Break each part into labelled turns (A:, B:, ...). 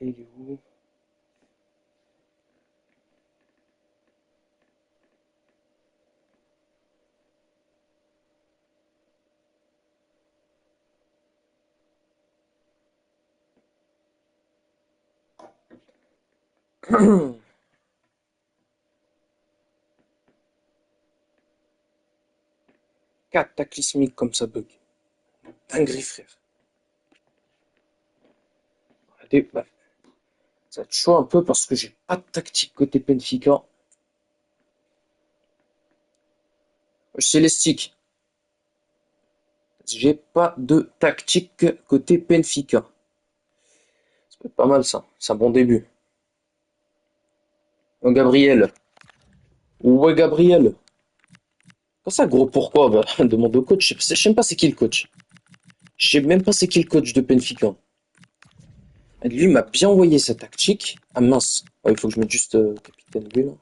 A: Il est où? Cataclysmique comme ça bug. Dinguerie, frère. Allez, bah, ça va être chaud un peu parce que j'ai pas de tactique côté Benfica. Célestique. J'ai pas de tactique côté Benfica. Ça peut être pas mal ça. C'est un bon début. Oh, Gabriel. Ouais, Gabriel. Pas ça, gros, pourquoi? Bah, demande au coach. Je sais même pas c'est qui le coach. Je sais même pas c'est qui le coach de Benfica. Lui m'a bien envoyé sa tactique. Ah mince. Ouais, il faut que je mette juste capitaine lui là.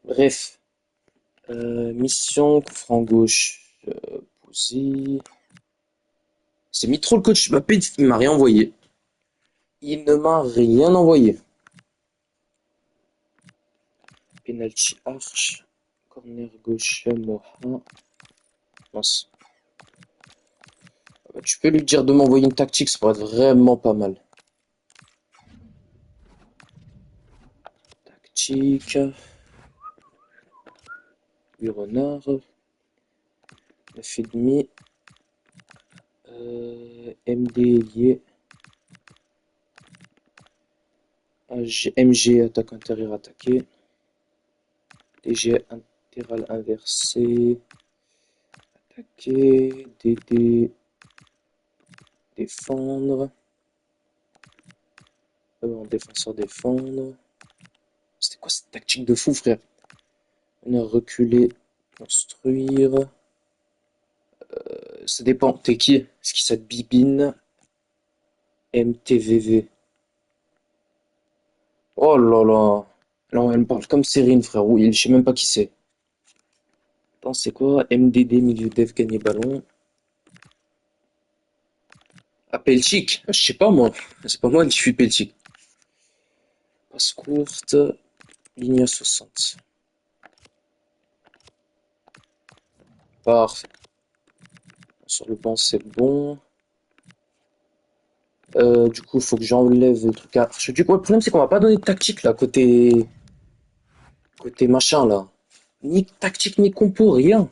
A: Bref. Mission, coup franc gauche. Posé. C'est mis trop le coach. Il m'a rien envoyé. Il ne m'a rien envoyé. Penalty arch. Corner gauche, Moha. Mince. Bah, tu peux lui dire de m'envoyer une tactique, ça pourrait être vraiment pas mal. Tactique. Renard. 9,5. MD lié. MG attaque intérieure attaquée. DG latéral inversé. Attaquer. DD. Défendre. En défenseur défendre. C'était quoi cette tactique de fou, frère? On a reculé. Construire. Ça dépend. T'es qui? Est-ce qu'il s'appelle Bibine? MTVV. Oh là là. Non, elle me parle comme Serine, frérot. Je sais même pas qui c'est. Attends, c'est quoi? MDD, milieu dev, gagner ballon. Ah, Pelchik. Je sais pas, moi. C'est pas moi qui suis Pelchik. Passe courte. Ligne à 60. Parfait. Sur le banc, c'est bon. Du coup, il faut que j'enlève le truc à arche. Du coup, le problème, c'est qu'on va pas donner de tactique, là, côté machin, là. Ni tactique, ni compo, rien.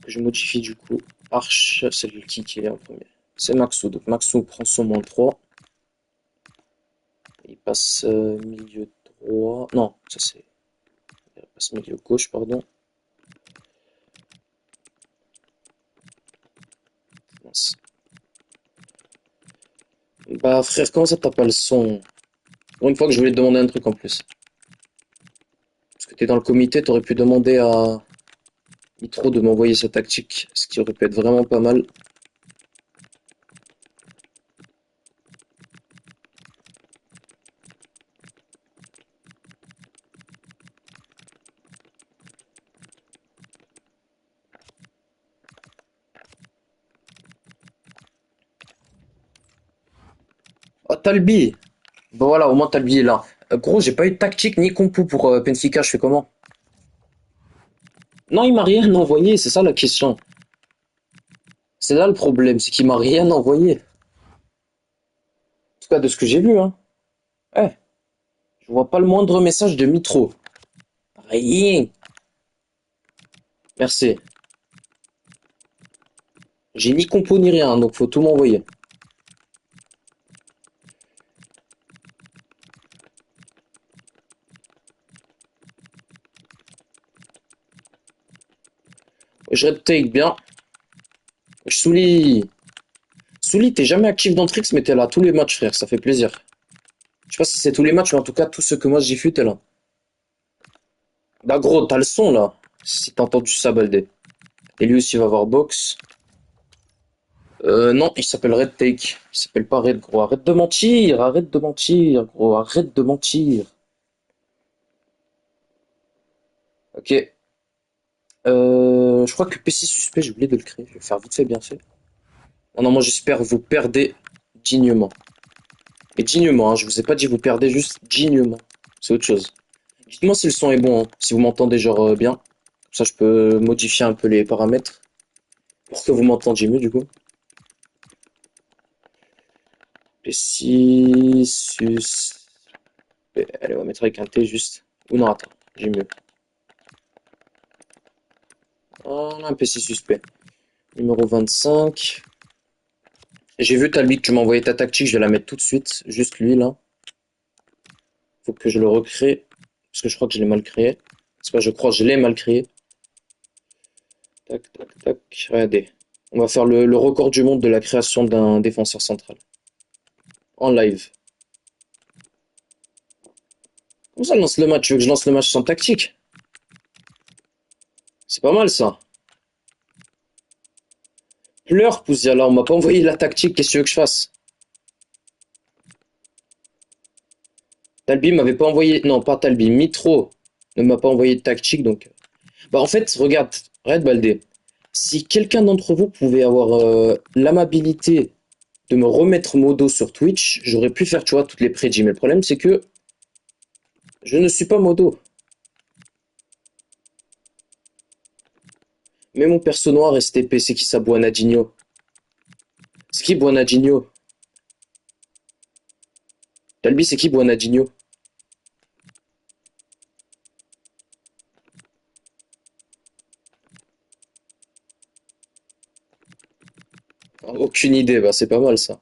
A: Je modifie, du coup, arche, c'est lui qui est en premier. C'est Maxou. Donc, Maxou prend son moins 3. Il passe milieu droit. Non, ça c'est. Il passe milieu gauche, pardon. Mince. Bah, frère, comment ça t'as pas le son? Pour une fois que je voulais te demander un truc en plus. Parce que t'es dans le comité, t'aurais pu demander à Nitro de m'envoyer sa tactique, ce qui aurait pu être vraiment pas mal. Oh, Talbi! Bon voilà, au moins Talbi est là. Gros, j'ai pas eu de tactique ni compo pour Benfica, je fais comment? Non, il m'a rien envoyé, c'est ça la question. C'est là le problème, c'est qu'il m'a rien envoyé. En tout cas, de ce que j'ai vu, hein. Ouais, je vois pas le moindre message de Mitro. Rien. Merci. J'ai ni compo ni rien, donc faut tout m'envoyer. Je red take bien. Je Souli. Souli, t'es jamais actif dans Trix, mais t'es là tous les matchs, frère, ça fait plaisir. Je sais pas si c'est tous les matchs, mais en tout cas, tous ceux que moi j'ai fait, t'es là. Bah gros, t'as le son là. Si t'as entendu ça, Baldé. Et lui aussi va avoir box. Non, il s'appelle Red Take. Il s'appelle pas Red, gros. Arrête de mentir, gros. Arrête de mentir. Ok. Je crois que PC suspect, j'ai oublié de le créer. Je vais faire vite fait, bien fait. Oh non, moi j'espère vous perdez. dignement. Et dignement, hein, je vous ai pas dit vous perdez, juste dignement. C'est autre chose. Dites-moi si le son est bon, hein, si vous m'entendez genre bien. Comme ça, je peux modifier un peu les paramètres pour que vous m'entendiez mieux du coup. P6, sus... Allez, on va mettre avec un T juste. Ou non, attends, j'ai mieux. Voilà, un P6 suspect. Numéro 25. J'ai vu Talbi que tu m'as envoyé ta tactique, je vais la mettre tout de suite. Juste lui là. Faut que je le recrée. Parce que je crois que je l'ai mal créé. C'est pas je crois, je l'ai mal créé. Tac, tac, tac. Regardez. On va faire le record du monde de la création d'un défenseur central. En live. Comment ça lance le match? Tu veux que je lance le match sans tactique? C'est pas mal ça. Pleure, Pouziala, on m'a pas envoyé la tactique, qu'est-ce que tu veux que je fasse? Talbi m'avait pas envoyé. Non, pas Talbi, Mitro ne m'a pas envoyé de tactique, donc. Bah en fait, regarde Baldé. Si quelqu'un d'entre vous pouvait avoir l'amabilité de me remettre modo sur Twitch, j'aurais pu faire, tu vois, toutes les prédits. Mais le problème, c'est que je ne suis pas modo. Mais mon perso noir STP, c'est qui ça, Buonadinho? C'est qui Buonadinho? Talbi, c'est qui Buonadinho? Aucune idée, bah c'est pas mal ça.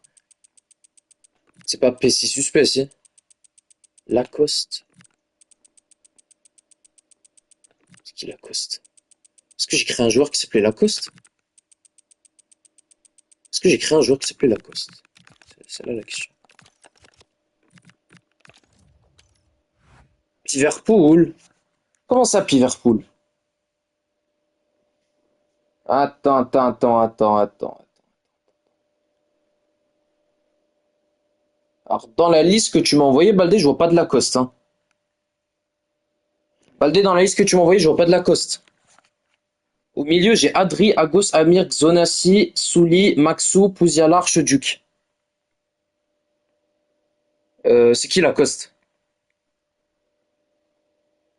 A: C'est pas P6 suspect, si? Lacoste. C'est qui Lacoste? Est-ce que j'ai créé un joueur qui s'appelait Lacoste? Est-ce que j'ai créé un joueur qui s'appelait Lacoste? C'est là la question. Liverpool? Comment ça, Liverpool? Attends. Alors, dans la liste que tu m'as envoyée, Baldé, je vois pas de Lacoste, hein. Baldé, dans la liste que tu m'as envoyée, je vois pas de Lacoste. Au milieu, j'ai Adri, Agos, Amir, Xonassi, Souli, Maxou, Pouziala, Archeduc. C'est qui Lacoste?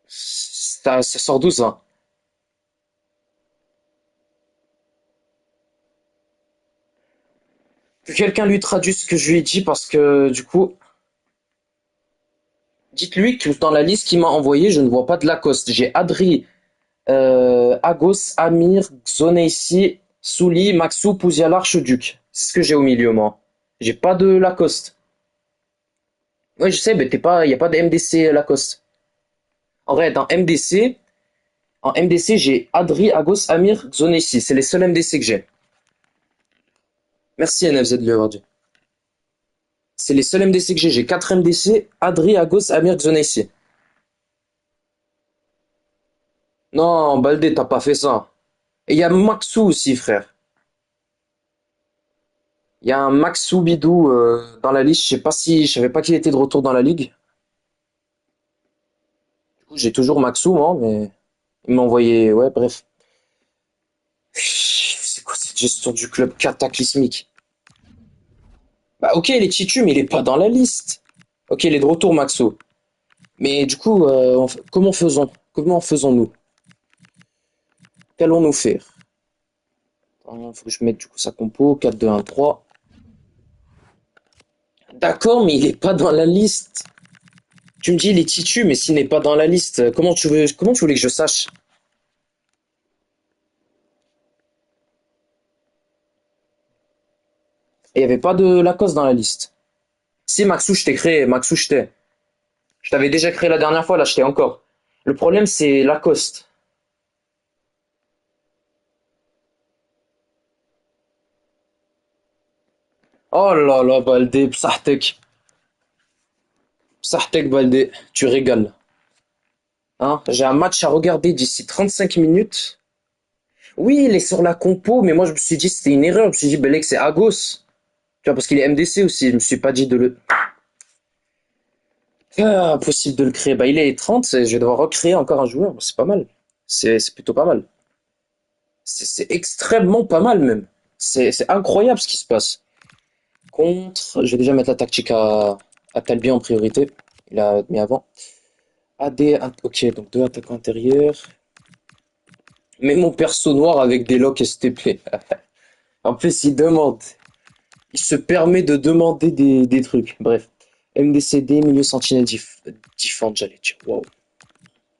A: Ça sort d'où ça? Que quelqu'un lui traduise ce que je lui ai dit parce que du coup, dites-lui que dans la liste qu'il m'a envoyée, je ne vois pas de Lacoste. J'ai Adri, Agos, Amir, Xonessi, Souli, Maxou, Pouziala, Archeduc. C'est ce que j'ai au milieu, moi. J'ai pas de Lacoste. Ouais, je sais, mais y a pas de MDC Lacoste. En vrai, en MDC, j'ai Adri, Agos, Amir, Xonessi. C'est les seuls MDC que j'ai. Merci NFZ de lui avoir dit. C'est les seuls MDC que j'ai. J'ai 4 MDC, Adri, Agos, Amir, Xonessi. Non, Baldé, t'as pas fait ça. Et il y a Maxou aussi, frère. Il y a un Maxou Bidou dans la liste. Je savais pas qu'il était de retour dans la ligue. Du coup, j'ai toujours Maxou, moi, mais il m'a envoyé. Ouais, bref. C'est quoi cette gestion du club cataclysmique? Bah, ok, il est titu, mais il est pas dans la liste. Ok, il est de retour, Maxou. Mais du coup, comment faisons-nous? Qu'allons-nous faire? Faut que je mette du coup sa compo, 4-2-1-3. D'accord, mais il est pas dans la liste. Tu me dis il est titu, mais s'il n'est pas dans la liste, comment tu voulais que je sache? Et il n'y avait pas de Lacoste dans la liste. Si, Maxou, je t'ai créé, Maxou, je t'ai. Je t'avais déjà créé la dernière fois, là, je t'ai encore. Le problème, c'est Lacoste. Oh là là, Baldé, Psahtek. Psahtek, Baldé, tu régales. Hein? J'ai un match à regarder d'ici 35 minutes. Oui, il est sur la compo, mais moi, je me suis dit, c'était une erreur. Je me suis dit, Belek, c'est Agos. Tu vois, parce qu'il est MDC aussi. Je me suis pas dit de le. Ah, impossible de le créer. Bah, il est 30, je vais devoir recréer encore un joueur. C'est pas mal. C'est plutôt pas mal. C'est extrêmement pas mal, même. C'est incroyable ce qui se passe. Contre, je vais déjà mettre la tactique à Talbi en priorité. Il a mis avant. AD, ok, donc deux attaquants intérieurs. Mais mon perso noir avec des locks STP. En plus, il demande. Il se permet de demander des trucs. Bref. MDCD, milieu sentinelle défense, j'allais dire. Wow.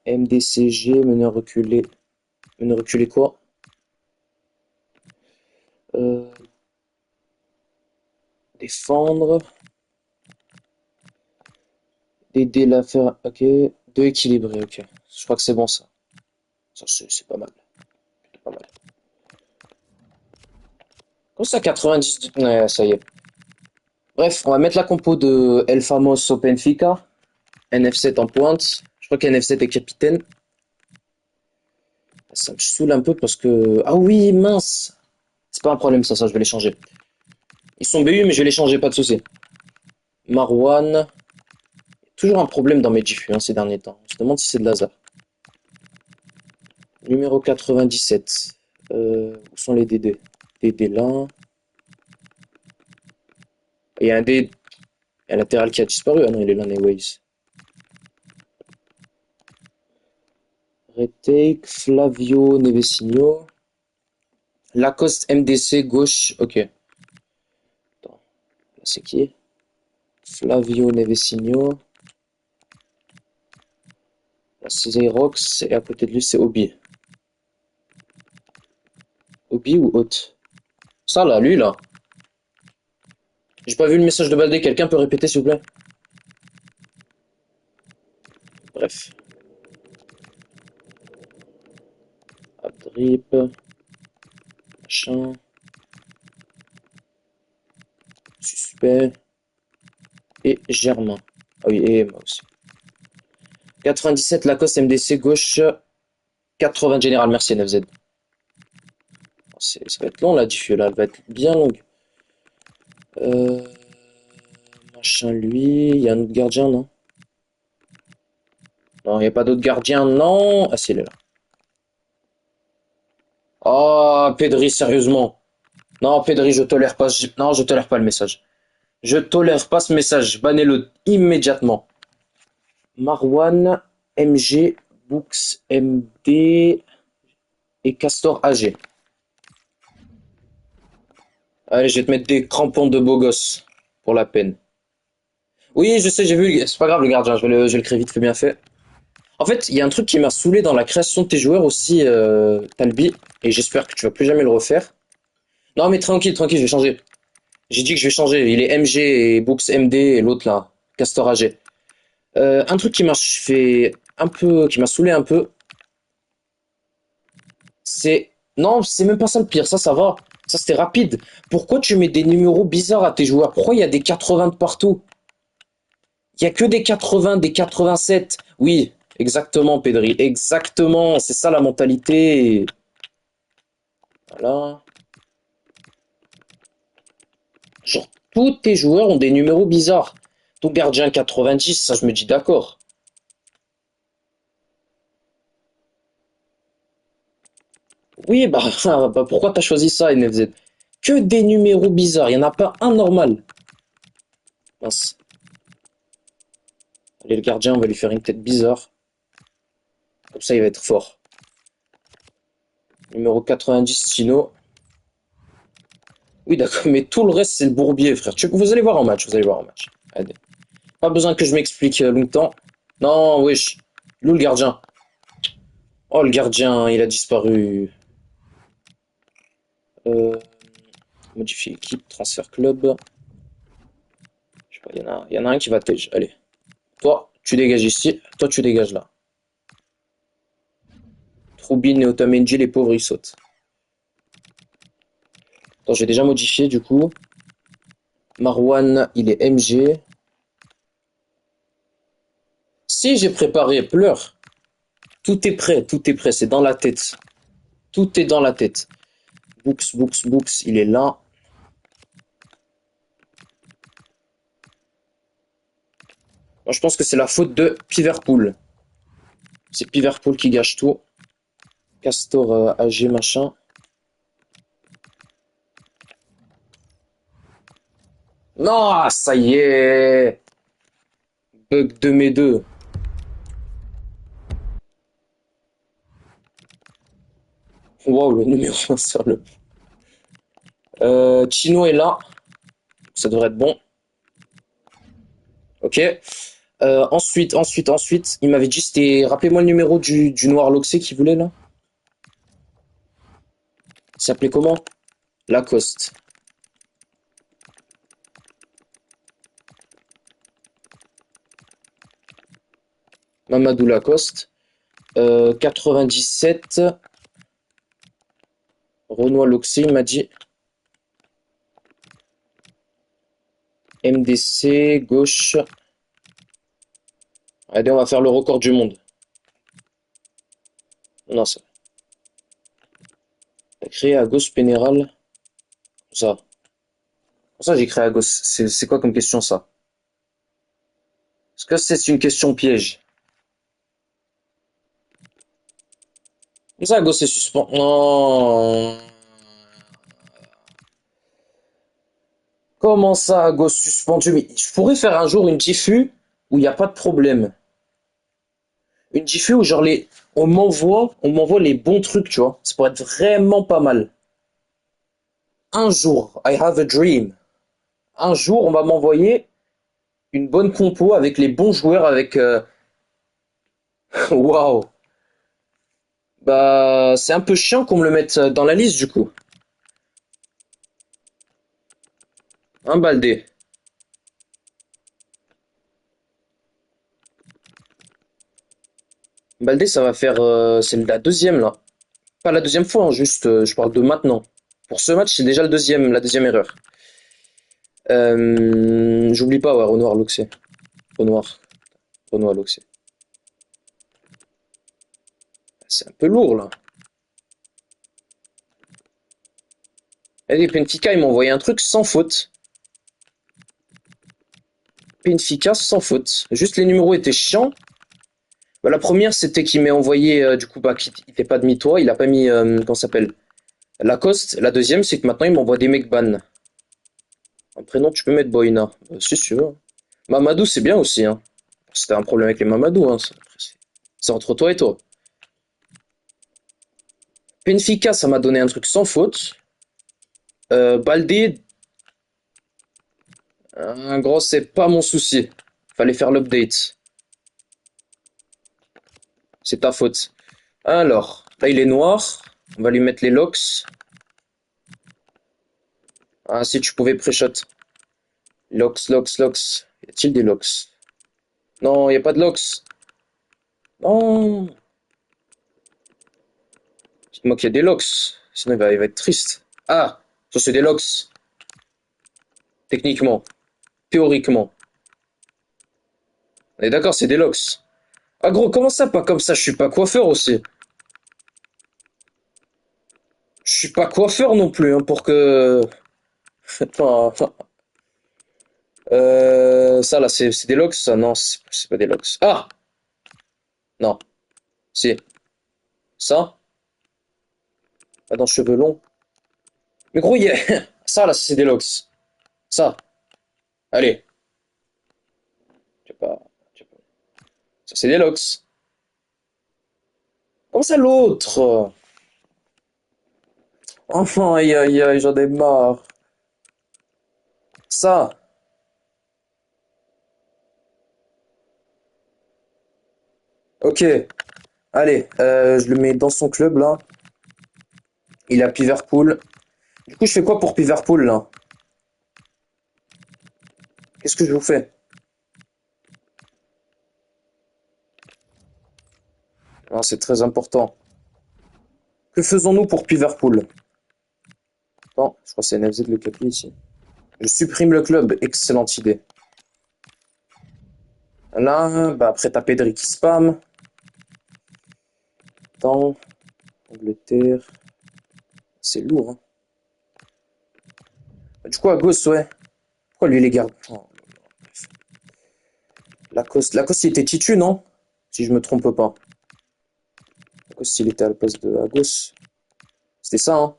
A: MDCG, meneur reculé. Meneur reculé quoi? Euh, Défendre. Aider la faire. Ok. Deux équilibrés, ok. Je crois que c'est bon ça. Ça, c'est pas mal. Pas mal. Comme ça, 90. Ouais, ça y est. Bref, on va mettre la compo de El Famoso Benfica. NF7 en pointe. Je crois qu'NF7 est capitaine. Ça me saoule un peu parce que... Ah oui, mince. C'est pas un problème ça, je vais les changer. Ils sont BU, mais je vais les changer, pas de souci. Marwan. Toujours un problème dans mes diffus ces derniers temps. On se demande si c'est de hasard. Numéro 97. Où sont les DD? DD là. Il y a un D. Il y a un latéral qui a disparu. Ah non, il est là, anyways. Retake, Flavio Nevesinho. Lacoste MDC, gauche. Ok. Attends, là c'est qui? Flavio Nevesinho. Là c'est Xerox. Et à côté de lui, c'est Obi. Obi ou Haute? Ça là, lui là. J'ai pas vu le message de Baldé. Quelqu'un peut répéter s'il vous plaît? Bref. Abdrip. Machin. Suspect. Et Germain. Ah oui, et moi aussi. 97 Lacoste MDC gauche. 80 Général, merci NFZ. Ça va être long la diffus là, elle va être bien longue. Euh, Machin lui, il y a un autre gardien non? Non, il n'y a pas d'autre gardien, non. Ah si, il est là. Oh, Pedri, sérieusement. Non, Pedri, je tolère pas. Non, je tolère pas le message. Je tolère pas ce message. Bannez-le immédiatement. Marwan, MG, Books, MD et Castor AG. Allez, je vais te mettre des crampons de beau gosse. Pour la peine. Oui, je sais, j'ai vu. C'est pas grave, le gardien. Je vais le créer vite, fait bien fait. En fait, il y a un truc qui m'a saoulé dans la création de tes joueurs aussi, Talbi. Et j'espère que tu vas plus jamais le refaire. Non, mais tranquille, tranquille, je vais changer. J'ai dit que je vais changer. Il est MG et Books MD et l'autre là, Castor AG. Un truc qui m'a fait un peu, qui m'a saoulé un peu, c'est... Non, c'est même pas ça le pire, ça va. Ça, c'était rapide. Pourquoi tu mets des numéros bizarres à tes joueurs? Pourquoi il y a des 80 de partout? Il y a que des 80, des 87. Oui, exactement, Pedri. Exactement, c'est ça la mentalité. Voilà. Genre, tous tes joueurs ont des numéros bizarres. Ton gardien 90, ça je me dis d'accord. Oui, bah, bah pourquoi t'as choisi ça, NFZ? Que des numéros bizarres, il n'y en a pas un normal. Mince. Allez, le gardien, on va lui faire une tête bizarre. Comme ça, il va être fort. Numéro 90, Sino. Oui, d'accord, mais tout le reste, c'est le bourbier, frère. Vous allez voir en match, vous allez voir en match. Allez. Pas besoin que je m'explique longtemps. Non, wesh. Il est où le gardien? Oh, le gardien, il a disparu. Euh, Modifier équipe, transfert club. Je sais pas, il y en a un qui va tège. Allez. Toi, tu dégages ici. Toi, tu dégages là. Troubine et Otamendi, les pauvres, ils sautent. Attends, j'ai déjà modifié du coup. Marwan, il est MG. Si j'ai préparé, pleure. Tout est prêt, c'est dans la tête. Tout est dans la tête. Books, il est là. Moi, je pense que c'est la faute de Piverpool. C'est Piverpool qui gâche tout. Castor AG machin. Non, ça y est. Bug de mes deux. Waouh, le numéro 1 sur le. Chino est là. Ça devrait être bon. Ok. Ensuite, il m'avait dit, c'était. Rappelez-moi le numéro du noir Loxé qui voulait là. Il s'appelait comment? Lacoste. Mamadou Lacoste. 97. Renoir Loxé, il m'a dit. MDC, gauche. Allez, on va faire le record du monde. Non, ça. T'as créé à gauche Pénéral. Ça. Pour ça, j'ai créé à gauche. C'est quoi comme question, ça? Est-ce que c'est une question piège? Comme ça, à gauche, c'est suspens. Non. Comment ça, à gauche suspendu? Mais je pourrais faire un jour une diffus où il n'y a pas de problème. Une diffus où, genre, on m'envoie les bons trucs, tu vois. Ça pourrait être vraiment pas mal. Un jour, I have a dream. Un jour, on va m'envoyer une bonne compo avec les bons joueurs, avec waouh. Bah, c'est un peu chiant qu'on me le mette dans la liste du coup. Un Baldé. Baldé, ça va faire, c'est la deuxième là. Pas la deuxième fois, hein, juste, je parle de maintenant. Pour ce match, c'est déjà la deuxième erreur. J'oublie pas, ouais, Renoir Loxé. Renoir, Renoir Loxé. C'est un peu lourd là. Et Benfica, ils m'ont envoyé un truc sans faute. Benfica sans faute. Juste les numéros étaient chiants. Bah, la première, c'était qu'il m'a envoyé, du coup, bah, qu'il il fait pas demi-tour, il a pas mis, comment ça s'appelle? Lacoste. La deuxième, c'est que maintenant, il m'envoie des mecs ban. Un prénom, tu peux mettre Boina. Si tu veux. Mamadou, c'est bien aussi, hein. C'était un problème avec les Mamadou, hein. C'est entre toi et toi. Benfica, ça m'a donné un truc sans faute. Baldé, un gros, c'est pas mon souci. Fallait faire l'update. C'est ta faute. Alors, là, il est noir. On va lui mettre les locks. Ah, si tu pouvais pré-shot. Locks, locks, locks. Y a-t-il des locks? Non, y a pas de locks. Non. Dites-moi qu'il y a des locks. Sinon, il va être triste. Ah, ça, c'est des locks. Techniquement. Théoriquement. On est d'accord, c'est des locks. Ah, gros, comment ça, pas comme ça? Je suis pas coiffeur aussi. Je suis pas coiffeur non plus, hein, pour que. Enfin, ça là, c'est des locks, ça? Non, c'est pas des locks. Ah! Non, c'est ça? Pas dans cheveux longs. Mais gros, ça là, c'est des locks. Ça, allez. Tu sais pas, tu sais pas. Ça, c'est des locks. Comment ça l'autre? Enfin, aïe aïe aïe, j'en ai marre. Ça, ok. Allez, je le mets dans son club là. Il est à Liverpool. Du coup, je fais quoi pour Liverpool là? Qu'est-ce que je vous fais? Non, c'est très important. Que faisons-nous pour Liverpool? Non, je crois que c'est NFZ le clavier ici. Je supprime le club, excellente idée. Là, bah après t'as Pedri qui spam. Attends, Angleterre. C'est lourd, hein. Du coup, à gauche, ouais. Pourquoi lui, les garde? Oh, Lacoste, il était titu, non? Si je me trompe pas. Lacoste, il était à la place de à gauche. C'était ça, hein?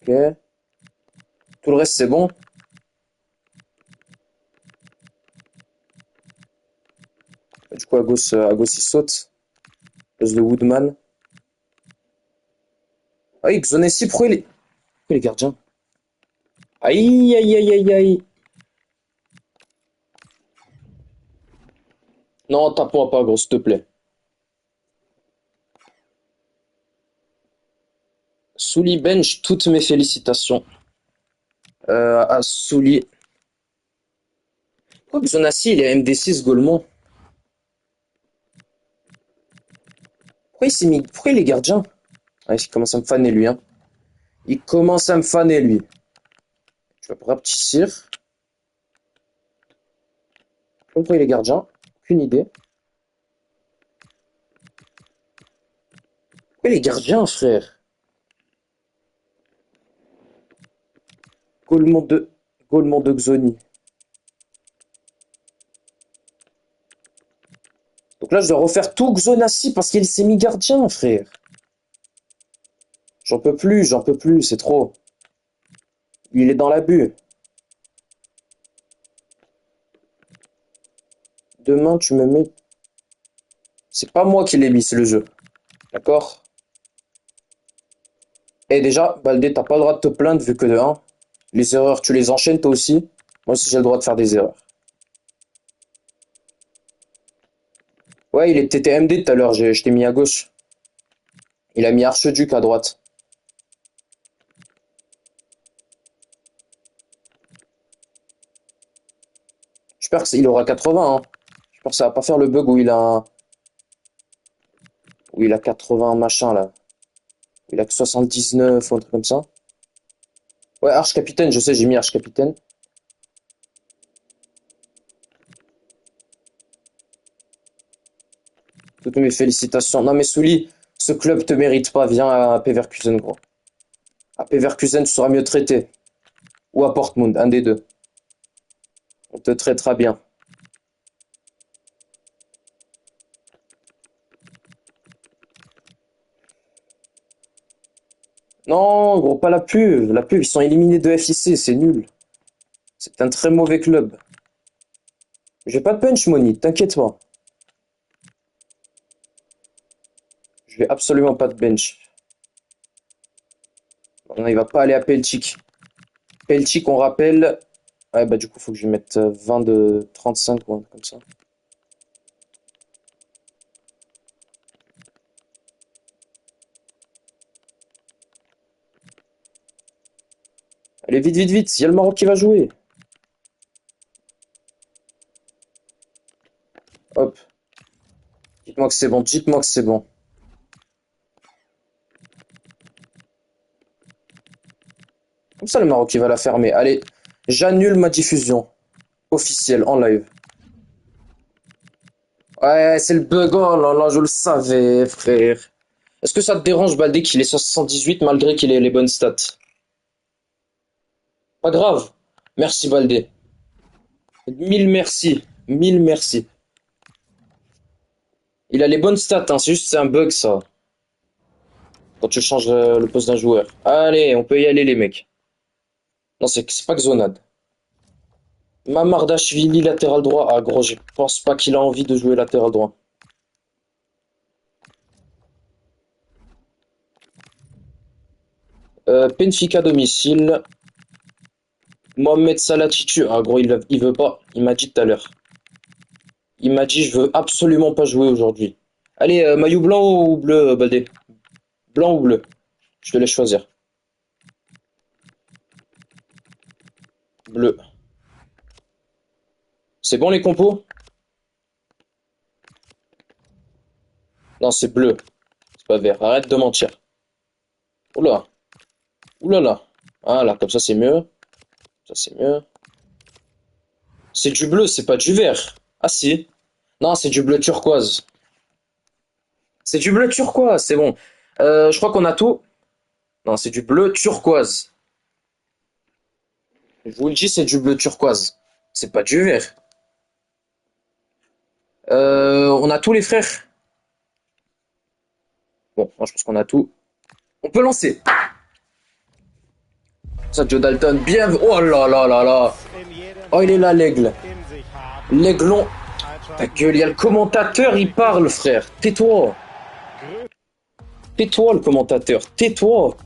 A: Ok. Tout le reste, c'est bon. Du coup, à gauche, il saute. Place de Woodman. Ah oui, Xonessi, pourquoi il est gardien? Aïe, aïe, aïe, aïe, aïe. Non, tape-moi pas, gros, s'il te plaît. Souli bench, toutes mes félicitations. À Souli. Pourquoi Xonassi, il est MD6 Golemont? Pourquoi il est gardien? Ah, il commence à me faner, lui, hein. Il commence à me faner, lui. Tu vas rapetissir. Pourquoi il est gardien? Aucune idée. Pourquoi il est gardien, frère? Golemont de... Golemont de Xoni. Donc là, je dois refaire tout Xonassi parce qu'il s'est mis gardien, frère. J'en peux plus, c'est trop. Il est dans l'abus. Demain, tu me mets... C'est pas moi qui l'ai mis, c'est le jeu. D'accord? Et déjà, Baldé, t'as pas le droit de te plaindre vu que de 1, les erreurs, tu les enchaînes toi aussi. Moi aussi, j'ai le droit de faire des erreurs. Ouais, il était TMD tout à l'heure, je t'ai mis à gauche. Il a mis Archeduc à droite. J'espère qu'il aura 80, hein. J'espère que ça va pas faire le bug où il a 80 machin là. Il a que 79 ou un truc comme ça. Ouais, Arch-Capitaine, je sais, j'ai mis Arch-Capitaine. Toutes mes félicitations. Non mais Souli, ce club te mérite pas. Viens à Leverkusen, gros. À Leverkusen, tu seras mieux traité. Ou à Portmund, un des deux. On te traitera bien. Non, gros, pas la pub. La pub, ils sont éliminés de FIC, c'est nul. C'est un très mauvais club. J'ai pas de bench money, t'inquiète pas. Je vais absolument pas de bench. Non, il va pas aller à Peltic. Peltic, on rappelle. Ouais, bah du coup, faut que je lui mette 20 de 35 ou un truc comme ça. Allez, vite, vite, vite, il y a le Maroc qui va jouer. Hop, dites-moi que c'est bon, dites-moi que c'est bon. Comme ça, le Maroc, il va la fermer. Allez, j'annule ma diffusion officielle en live. Ouais, c'est le bug, oh là là, je le savais, frère. Est-ce que ça te dérange, Baldé, qu'il ait 78 malgré qu'il ait les bonnes stats? Pas grave. Merci, Baldé. Mille merci. Mille merci. Il a les bonnes stats, hein, c'est juste c'est un bug, ça. Quand tu changes le poste d'un joueur. Allez, on peut y aller, les mecs. Non, c'est pas que Zonad. Mamardashvili, latéral droit. Ah, gros, je pense pas qu'il a envie de jouer latéral droit. Benfica domicile. Mohamed Salah titu. Ah, gros, il veut pas. Il m'a dit tout à l'heure. Il m'a dit, je veux absolument pas jouer aujourd'hui. Allez, maillot blanc ou bleu, Baldé? Blanc ou bleu? Je te laisse choisir. Bleu. C'est bon les compos? Non, c'est bleu. C'est pas vert. Arrête de mentir. Oula. Oula là. Ah là, comme ça c'est mieux. Ça c'est mieux. C'est du bleu, c'est pas du vert. Ah si. Non, c'est du bleu turquoise. C'est du bleu turquoise, c'est bon. Je crois qu'on a tout. Non, c'est du bleu turquoise. Je vous le dis, c'est du bleu turquoise. C'est pas du vert. On a tous les frères. Bon, moi je pense qu'on a tout. On peut lancer. Ça, Joe Dalton, bien. Oh là là là là. Oh, il est là, l'aigle. L'aiglon. Ta gueule, il y a le commentateur, il parle, frère. Tais-toi. Tais-toi, le commentateur. Tais-toi.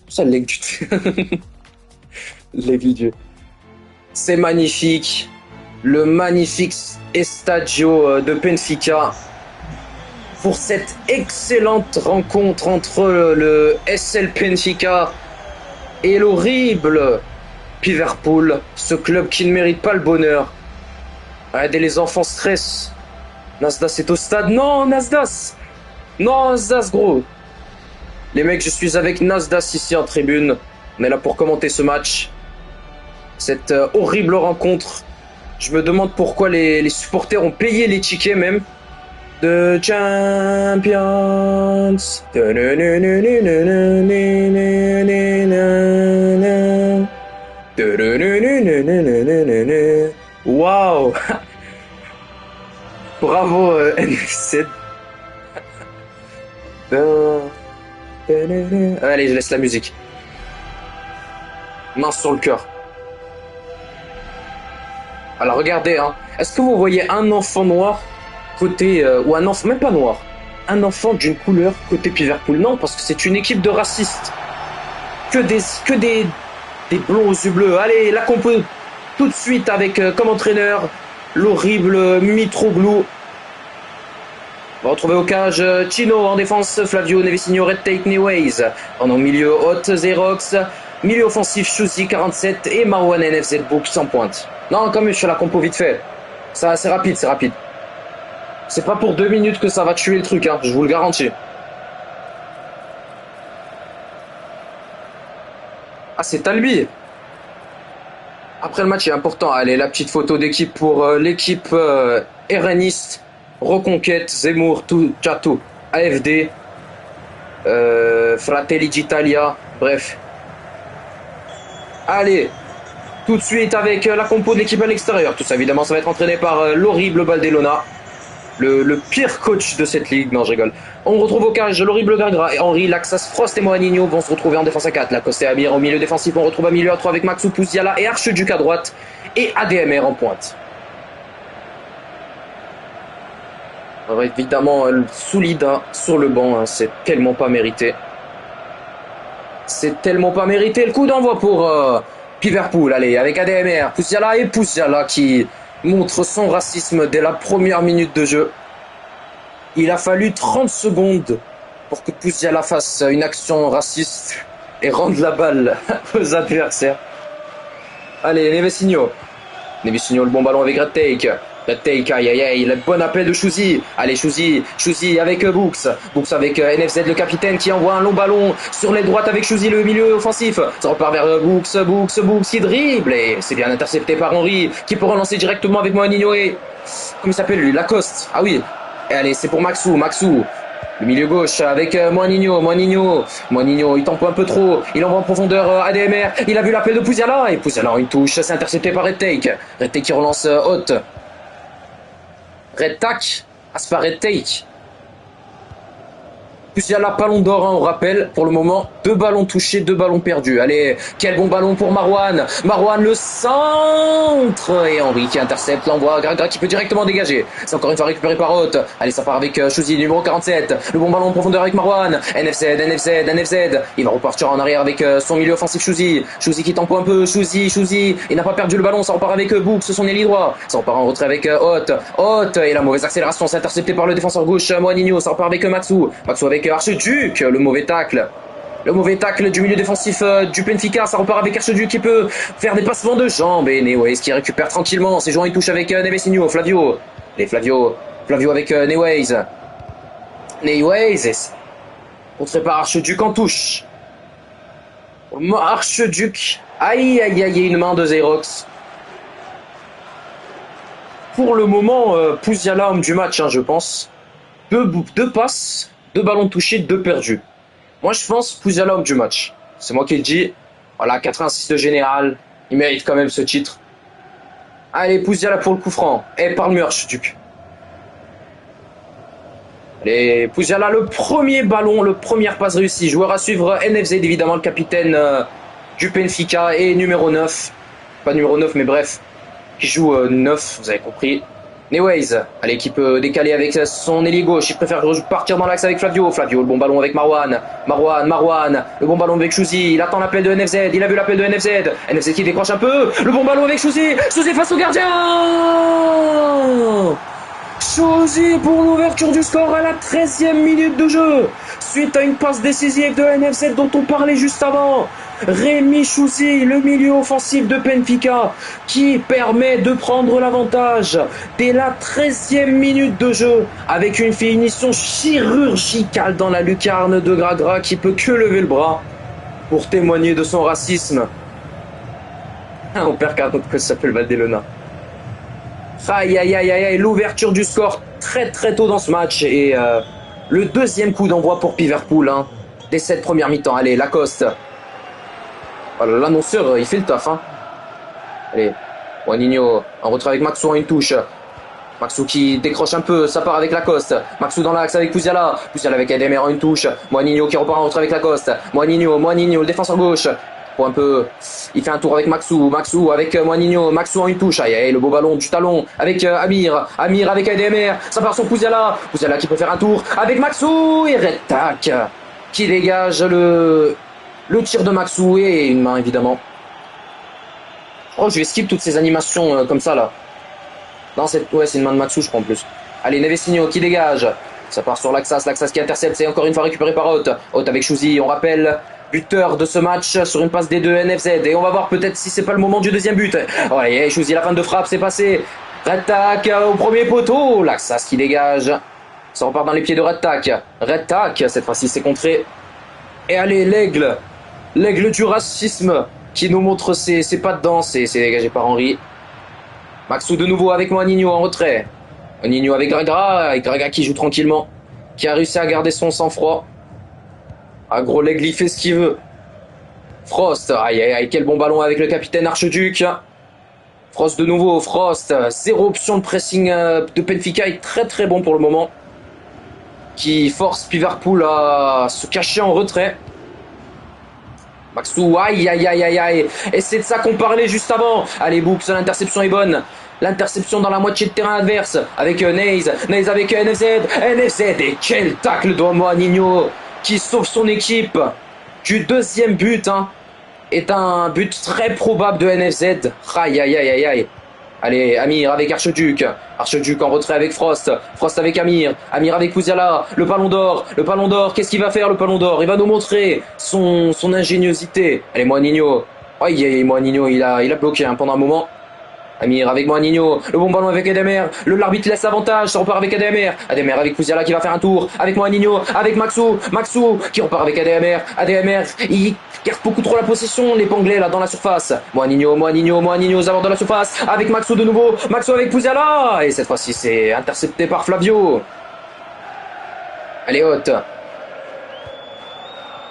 A: Ça, l'aigle du l'aigle du Dieu. C'est magnifique. Le magnifique Estadio de Benfica. Pour cette excellente rencontre entre le SL Benfica et l'horrible Liverpool, ce club qui ne mérite pas le bonheur. Regardez, les enfants stressent. Nasdas est au stade. Non, Nasdas. Non, Nasdas, gros. Les mecs, je suis avec Nasdas ici en tribune. On est là pour commenter ce match. Cette horrible rencontre. Je me demande pourquoi les supporters ont payé les tickets même. The Champions. Waouh. Bravo NFC. Allez, je laisse la musique. Main sur le cœur. Alors regardez, hein. Est-ce que vous voyez un enfant noir côté ou un enfant même pas noir, un enfant d'une couleur côté Liverpool? Non, parce que c'est une équipe de racistes. Que des blonds aux yeux bleus. Allez, la compo tout de suite avec comme entraîneur l'horrible Mitroglou. On va retrouver au cage Chino en défense, Flavio, Nevesinho, Red Tate, Neways. En milieu, Hot, Xerox. Milieu offensif, Chouzi, 47 et Marwan NFZ Book sans pointe. Non, quand même, je fais la compo vite fait. Ça, c'est rapide, c'est rapide. C'est pas pour 2 minutes que ça va tuer le truc, hein, je vous le garantis. Ah, c'est Talbi. Après le match, il est important. Allez, la petite photo d'équipe pour l'équipe RNiste. Reconquête, Zemmour, tout, Chateau, AFD, Fratelli d'Italia, bref. Allez, tout de suite avec la compo de l'équipe à l'extérieur. Tout ça, évidemment, ça va être entraîné par l'horrible Baldelona. Le pire coach de cette ligue. Non, je rigole. On retrouve au cage l'horrible Gargra et Henri, Laxas, Frost et Moanino vont se retrouver en défense à 4. Lacoste et Amir au milieu défensif. On retrouve à milieu à 3 avec Maxou Pouziala et Archeduc à droite. Et ADMR en pointe. Alors évidemment, Soulida sur le banc. Hein, c'est tellement pas mérité. C'est tellement pas mérité. Le coup d'envoi pour Liverpool. Allez, avec ADMR. Pouziala et Pouziala qui montre son racisme dès la première minute de jeu. Il a fallu 30 secondes pour que Pouziala fasse une action raciste et rende la balle aux adversaires. Allez, Nevesinho. Nevesinho, le bon ballon avec Red Take. Red Take, aïe aïe aïe, le bon appel de Chouzi. Allez, Chouzi avec Books. Books avec NFZ, le capitaine qui envoie un long ballon sur les droites avec Chouzi, le milieu offensif. Ça repart vers Books qui dribble. Et c'est bien intercepté par Henry qui peut relancer directement avec Moanino et... Comment il s'appelle lui? Lacoste. Ah oui. Et allez, c'est pour Maxou. Le milieu gauche avec Moanino, il tempo un peu trop, il envoie en profondeur ADMR, il a vu l'appel de Pouziala, et Pouziala une touche, c'est intercepté par Red Take qui relance haute. Red Tack, c'est pas Red Take. Pouziala, ballon d'or, hein, on rappelle, pour le moment, 2 ballons touchés, 2 ballons perdus. Allez, quel bon ballon pour Marwan. Marwan, le centre. Et Henry qui intercepte, l'envoie, Gragra qui peut directement dégager. C'est encore une fois récupéré par Haute. Allez, ça part avec Chouzi, numéro 47. Le bon ballon en profondeur avec Marwan. NFZ. Il va repartir en arrière avec son milieu offensif Chouzi. Chouzi qui tempo un peu, Chouzi. Il n'a pas perdu le ballon, ça repart avec Books, son ailier droit. Ça repart en retrait avec Haute. Et la mauvaise accélération, c'est intercepté par le défenseur gauche, Moanino. Ça repart avec Maxou avec Archeduc, le mauvais tacle. Le mauvais tacle du milieu défensif du Benfica, ça repart avec Archeduc qui peut faire des passements de jambes. Et Neways qui récupère tranquillement. Ses joueurs, il touche avec Nevesinho, Flavio. Et Flavio avec Neways. Contré par Archeduc en touche. Archeduc. Aïe, une main de Xerox. Pour le moment, Pouziala, homme du match, hein, je pense. 2 passes. 2 ballons touchés, 2 perdus. Moi, je pense Pouziala homme du match. C'est moi qui le dis. Voilà, 86 de général. Il mérite quand même ce titre. Allez, Pouziala pour le coup franc. Et par le mur, Archeduc. Allez, Poujala, le premier ballon, le première passe réussie. Joueur à suivre, NFZ, évidemment, le capitaine du Benfica et numéro 9. Pas numéro 9, mais bref, qui joue 9, vous avez compris. Neways, allez, qui peut décaler avec son ailier gauche. Il préfère partir dans l'axe avec Flavio. Flavio, le bon ballon avec Marwan. Marwan, le bon ballon avec Chouzi. Il attend l'appel de NFZ. Il a vu l'appel de NFZ. NFZ qui décroche un peu. Le bon ballon avec Chouzi. Chouzi face au gardien. Chouzi pour l'ouverture du score à la 13e minute de jeu. Suite à une passe décisive de NFZ dont on parlait juste avant. Rémi Chouzi, le milieu offensif de Benfica, qui permet de prendre l'avantage dès la 13e minute de jeu avec une finition chirurgicale dans la lucarne de Gragra qui peut que lever le bras pour témoigner de son racisme. On perd qu'un autre que ça s'appelle Valdelona. Aïe aïe aïe aïe aïe, l'ouverture du score très tôt dans ce match et le deuxième coup d'envoi pour Liverpool hein, dès cette première mi-temps. Allez, Lacoste. Voilà, l'annonceur, il fait le taf. Hein. Allez, Juaninho en retrait avec Maxou en une touche. Maxou qui décroche un peu, ça part avec Lacoste. Maxou dans l'axe avec Pouziala. Pouziala avec Edemer en une touche. Juaninho qui repart en retrait avec Lacoste. Juaninho, le défenseur gauche. Pour un peu, il fait un tour avec Maxou avec Juaninho, Maxou en une touche. Aïe aïe, le beau ballon du talon avec Amir avec Edemer. Ça part sur Pouziala. Pouziala qui peut faire un tour avec Maxou et Retak qui dégage le tir de Maxou et une main évidemment. Oh, je vais skip toutes ces animations comme ça là. Non, c'est une main de Maxou je crois en plus. Allez, Nevesinho qui dégage. Ça part sur Laxas qui intercepte. C'est encore une fois récupéré par Haute avec Chouzi, on rappelle. Buteur de ce match sur une passe des deux NFZ. Et on va voir peut-être si c'est pas le moment du deuxième but. Oh, allez, Chouzi, la fin de frappe, c'est passé. Redtak au premier poteau. Laxas qui dégage. Ça repart dans les pieds de Redtak, cette fois-ci c'est contré. Et allez, l'aigle du racisme qui nous montre ses pas dedans. C'est dégagé par Henry. Maxou de nouveau avec Juaninho en retrait. Juaninho avec Graga qui joue tranquillement. Qui a réussi à garder son sang-froid. Ah, gros l'aigle, il fait ce qu'il veut. Frost, aïe aïe aïe, quel bon ballon avec le capitaine Archeduc. Frost de nouveau, Frost, zéro option de pressing de Benfica est très bon pour le moment. Qui force Liverpool à se cacher en retrait. Maxou, aïe aïe aïe aïe aïe. Et c'est de ça qu'on parlait juste avant. Allez, Books, l'interception est bonne. L'interception dans la moitié de terrain adverse. Avec Neys avec NFZ. Et quel tacle de Juaninho qui sauve son équipe du deuxième but hein, est un but très probable de NFZ. Aïe aïe aïe aïe aïe. Allez, Amir avec Archeduc en retrait avec Frost avec Amir avec Pouziala, le ballon d'or, qu'est-ce qu'il va faire le ballon d'or? Il va nous montrer son ingéniosité. Allez, Juaninho. Aïe, Juaninho, il a bloqué hein, pendant un moment. Amir avec Juaninho, le bon ballon avec Edemer, l'arbitre laisse l'avantage, ça repart avec Edemer avec Pouziala qui va faire un tour, avec Juaninho, avec Maxou qui repart avec Edemer, il garde beaucoup trop la possession, l'épinglé là dans la surface, Juaninho aux abords de la surface, avec Maxou de nouveau, avec Pouziala, et cette fois-ci c'est intercepté par Flavio. Allez, Haute.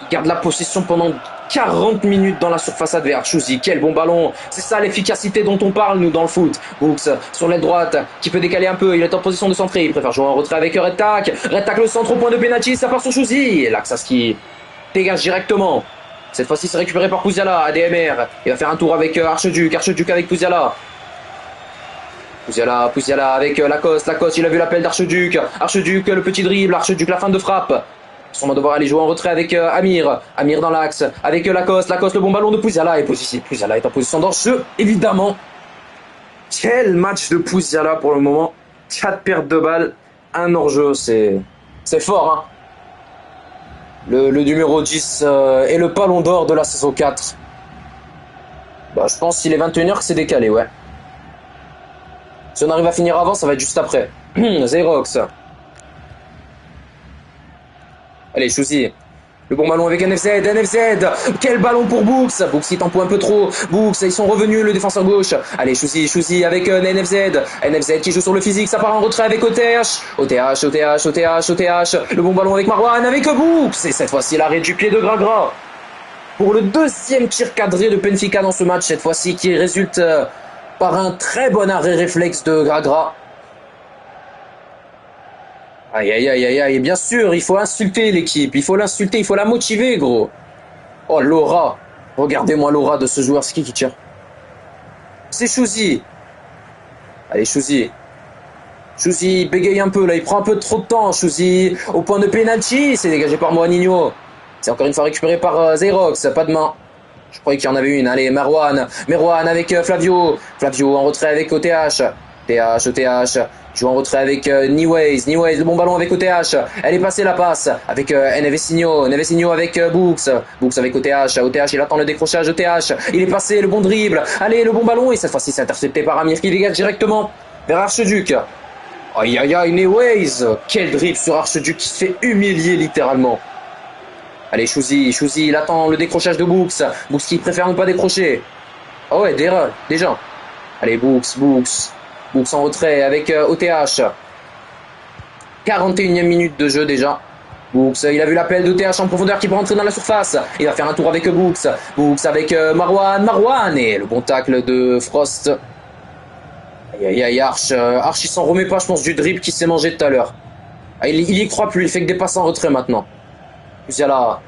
A: Il garde la possession pendant 40 minutes dans la surface adverse. Chouzi, quel bon ballon. C'est ça l'efficacité dont on parle, nous, dans le foot. Brooks, sur l'aile droite, qui peut décaler un peu. Il est en position de centrer. Il préfère jouer en retrait avec Redtak. Redtak, le centre au point de penalty. Ça part sur Chouzi. Et Laxas qui dégage directement. Cette fois-ci, c'est récupéré par Pouziala. ADMR. Il va faire un tour avec Archeduc avec Pouziala. Pouziala avec Lacoste, il a vu l'appel d'Archeduc. Archeduc, le petit dribble. Archeduc, la fin de frappe. On va devoir aller jouer en retrait avec Amir dans l'axe, avec Lacoste, le bon ballon de Pouziala, et Pouziala est en position d'enjeu, évidemment. Quel match de Pouziala pour le moment. 4 pertes de balles, 1 hors-jeu, c'est fort. Hein. Le numéro 10 est le ballon d'or de la saison 4. Bah, je pense qu'il est 21h que c'est décalé, ouais. Si on arrive à finir avant, ça va être juste après. Xerox. Allez, Chouzi. Le bon ballon avec NFZ. Quel ballon pour Books. Books qui tempo un peu trop. Books, ils sont revenus, le défenseur gauche. Allez, Chouzi avec NFZ qui joue sur le physique. Ça part en retrait avec OTH. Le bon ballon avec Marwan, avec Books. Et cette fois-ci, l'arrêt du pied de Gragra. Pour le deuxième tir cadré de Benfica dans ce match, cette fois-ci, qui résulte par un très bon arrêt réflexe de Gragra. Aïe, aïe, aïe, aïe, aïe. Bien sûr, il faut insulter l'équipe. Il faut l'insulter, il faut la motiver, gros. Oh, l'aura. Regardez-moi l'aura de ce joueur. C'est qui tire? C'est Chouzi. Allez, Chouzi. Chouzi bégaye un peu, là. Il prend un peu trop de temps, Chouzi. Au point de pénalty. C'est dégagé par Moaninho. C'est encore une fois récupéré par Zerox. Pas de main. Je croyais qu'il y en avait une. Allez, Merwan. Merwan avec Flavio. Flavio en retrait avec OTH. OTH. Joue en retrait avec Niways. Niways, le bon ballon avec OTH. Elle est passée la passe avec Nevesinho. Nevesinho avec Books. Books avec OTH. OTH, il attend le décrochage. OTH, il est passé, le bon dribble. Allez, le bon ballon. Et cette fois-ci, c'est intercepté par Amir qui dégage directement vers Archeduc. Aïe aïe aïe, Neways. Quel dribble sur Archeduc qui se fait humilier littéralement. Allez, Chouzi, il attend le décrochage de Books. Books qui préfère ne pas décrocher. Oh ouais, déjà. Allez, Books. Books en retrait avec OTH. 41e minute de jeu déjà. Books, il a vu l'appel d'OTH en profondeur qui peut rentrer dans la surface. Il va faire un tour avec Books. Books avec Marwan. Et le bon tacle de Frost. Aïe aïe aïe, Arch il s'en remet pas, je pense, du dribble qui s'est mangé tout à l'heure. Ah, il y croit plus, il fait que des passes en retrait maintenant. Musiala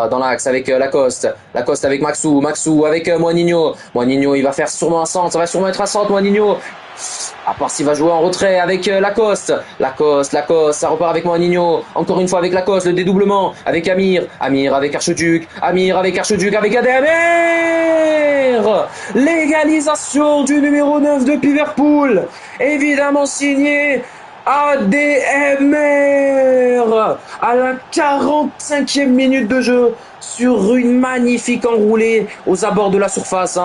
A: dans l'axe avec Lacoste. Lacoste avec Maxou. Maxou avec Moaninho. Moaninho, il va faire sûrement un centre. Ça va sûrement être un centre, Moaninho. À part s'il va jouer en retrait avec Lacoste. Lacoste. Ça repart avec Moaninho. Encore une fois avec Lacoste. Le dédoublement avec Amir. Amir avec Archeduc. Amir avec Archeduc avec ADMR. Légalisation du numéro 9 de Liverpool. Évidemment signé ADMR à la 45e minute de jeu sur une magnifique enroulée aux abords de la surface.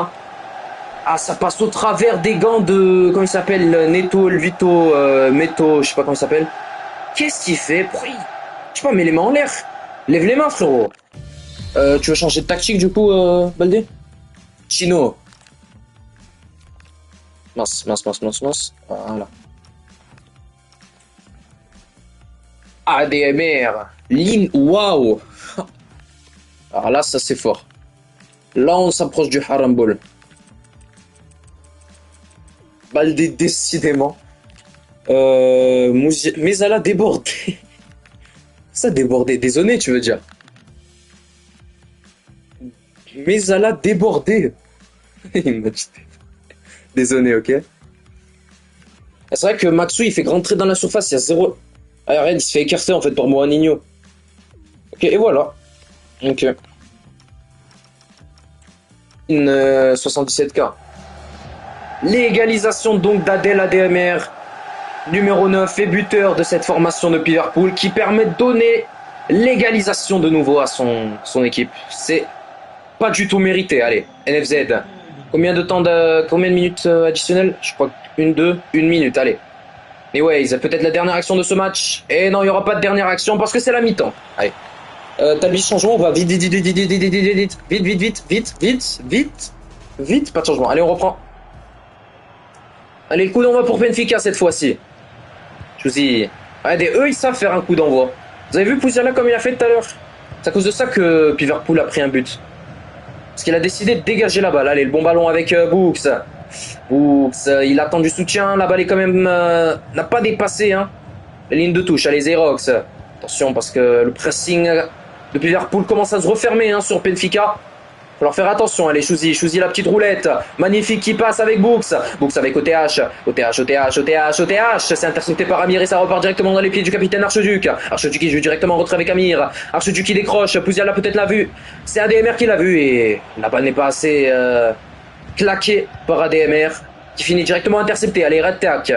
A: Ah, ça passe au travers des gants de... Comment il s'appelle? Neto, Vito, Meto, je sais pas comment il s'appelle. Qu'est-ce qu'il fait? Je sais pas, mets les mains en l'air. Lève les mains, frérot. Tu veux changer de tactique du coup, Baldé? Chino. Mince. Voilà. ADMR. Waouh. Alors là, ça c'est fort. Là, on s'approche du Haram Ball. Baldé, décidément. Mezala débordé. Ça débordé. Désolé, tu veux dire. Mezala débordé. Il m'a dit. Désolé, ok. C'est vrai que Maxou, il fait rentrer dans la surface, il y a zéro. Ah, regarde, il se fait écarter en fait par Moaninho. Ok, et voilà. Ok. Une 77K. L'égalisation donc d'Adel ADMR, numéro 9 et buteur de cette formation de Liverpool, qui permet de donner l'égalisation de nouveau à son équipe. C'est pas du tout mérité. Allez, NFZ. Combien de minutes additionnelles? Je crois une minute, allez. Anyways, peut-être la dernière action de ce match. Et non, il n'y aura pas de dernière action parce que c'est la mi-temps. Allez. Talbi, changement, on va vite, pas de changement. Allez, on reprend. Allez, le coup d'envoi pour Benfica cette fois-ci. Chouzi. Regardez, eux, ils savent faire un coup d'envoi. Vous avez vu Pouziala comme il a fait tout à l'heure? C'est à cause de ça que Liverpool a pris un but. Parce qu'il a décidé de dégager la balle. Allez, le bon ballon avec Books. Il attend du soutien. La balle est quand même... n'a pas dépassé hein, la ligne de touche. Allez, Zerox. Attention parce que le pressing de Liverpool commence à se refermer hein, sur Benfica. Faut leur faire attention. Allez, Chouzi la petite roulette. Magnifique qui passe avec Books. Books avec OTH. C'est intercepté par Amir et ça repart directement dans les pieds du capitaine Archeduc. Archeduc qui joue directement en retrait avec Amir. Archeduc qui décroche. Pouziala peut-être l'a vu. C'est ADMR qui l'a vu et la balle n'est pas assez claquée par ADMR qui finit directement intercepté. Allez, Red Tac.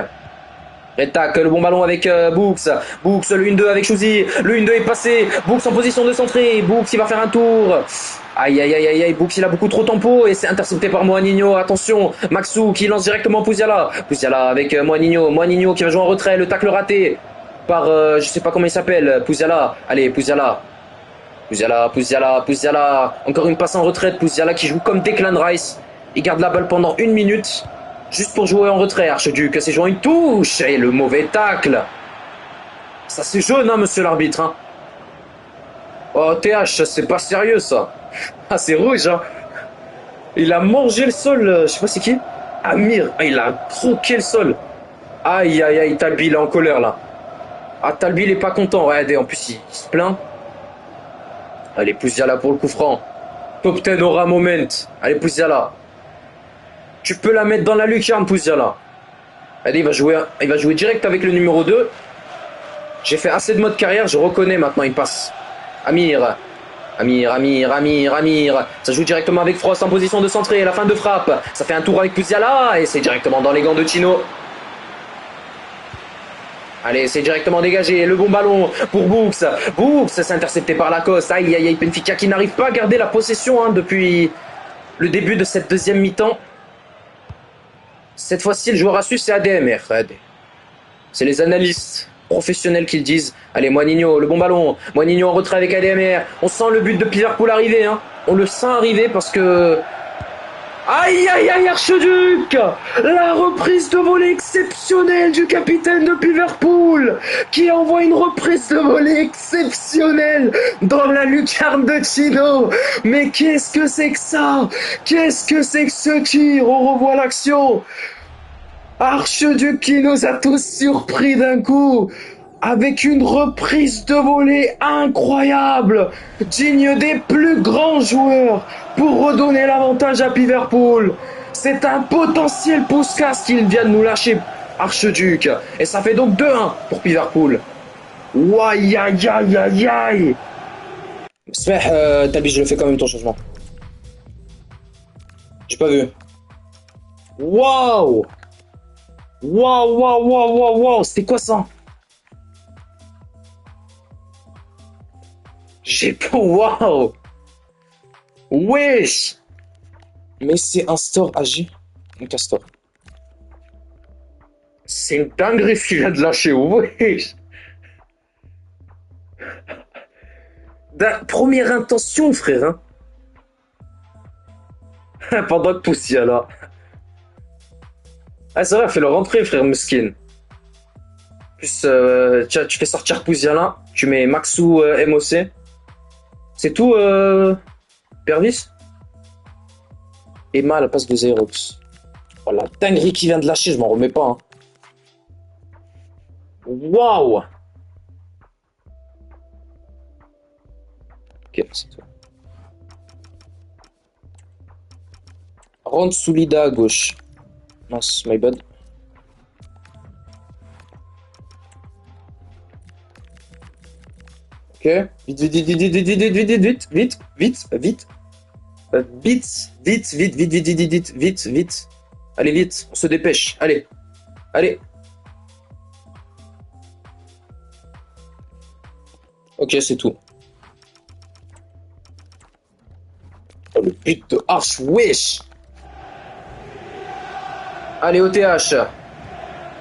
A: Le bon ballon avec Books, le 1-2 avec Chouzi, le 1-2 est passé, Books en position de centrer, Books il va faire un tour, aïe, Books il a beaucoup trop tempo et c'est intercepté par Moaninho, attention, Maxou qui lance directement Pouziala avec Moaninho qui va jouer en retrait, le tacle raté par je sais pas comment il s'appelle, Pouziala, allez Pouziala, encore une passe en retraite, Pouziala qui joue comme Declan Rice, il garde la balle pendant 1 minute. Juste pour jouer en retrait, Archeduc, c'est jouant une touche. Et le mauvais tacle. Ça c'est jaune, hein, monsieur l'arbitre. Hein. Oh, TH, c'est pas sérieux, ça. Ah, c'est rouge, hein. Il a mangé le sol, je sais pas c'est qui. Amir, il a croqué le sol. Aïe, Talbi, il est en colère, là. Ah, Talbi, il est pas content. Ouais, en plus, il se plaint. Allez, Pouziala pour le coup franc. Top 10 aura moment. Allez, Pouziala. Tu peux la mettre dans la lucarne, Pouziala. Allez, il va jouer direct avec le numéro 2. J'ai fait assez de mode carrière, je reconnais maintenant, il passe. Amir. Amir. Ça joue directement avec Frost en position de centrer. La fin de frappe. Ça fait un tour avec Pouziala. Et c'est directement dans les gants de Tino. Allez, c'est directement dégagé. Le bon ballon pour Books. Books, c'est intercepté par Lacoste. Aïe. Benfica qui n'arrive pas à garder la possession depuis le début de cette deuxième mi-temps. Cette fois-ci, le joueur à suivre, c'est ADMR. C'est les analystes professionnels qui le disent. Allez, Moinino, le bon ballon. Moinino en retrait avec ADMR. On sent le but de Liverpool arriver. Hein. On le sent arriver parce que... Aïe, Archiduc! La reprise de volée exceptionnelle du capitaine de Liverpool qui envoie une reprise de volée exceptionnelle dans la lucarne de Tino. Mais qu'est-ce que c'est que ça? Qu'est-ce que c'est que ce tir? On revoit l'action. Archiduc qui nous a tous surpris d'un coup avec une reprise de volée incroyable, digne des plus grands joueurs pour redonner l'avantage à Liverpool. C'est un potentiel Puskas qu'il vient de nous lâcher, Archiduc. Et ça fait donc 2-1 pour Liverpool. Aïe. Talbi, je le fais quand même ton changement. J'ai pas vu. Waouh, c'était quoi ça? J'ai pas... Waouh! Wesh! Mais c'est un store AG. Donc un store. C'est une dinguerie ce qu'il vient de lâcher. Wesh! Première intention, frère. Hein? Pendant que Pouziala. Ah, c'est vrai, fais-le rentrer, frère Muskin. Plus, tu fais sortir Pouziala. Tu mets Maxou MOC. C'est tout, Pervis? Emma à la place de Xerox. Oh, la dinguerie qui vient de lâcher, je m'en remets pas. Hein. Waouh! Ok, c'est tout. Rentre Soulida à gauche. Mince, my bad. Ok. Vite. Allez, vite, on se dépêche. Allez. Ok, c'est tout. Oh, le but de Arch, wesh. Allez, OTH.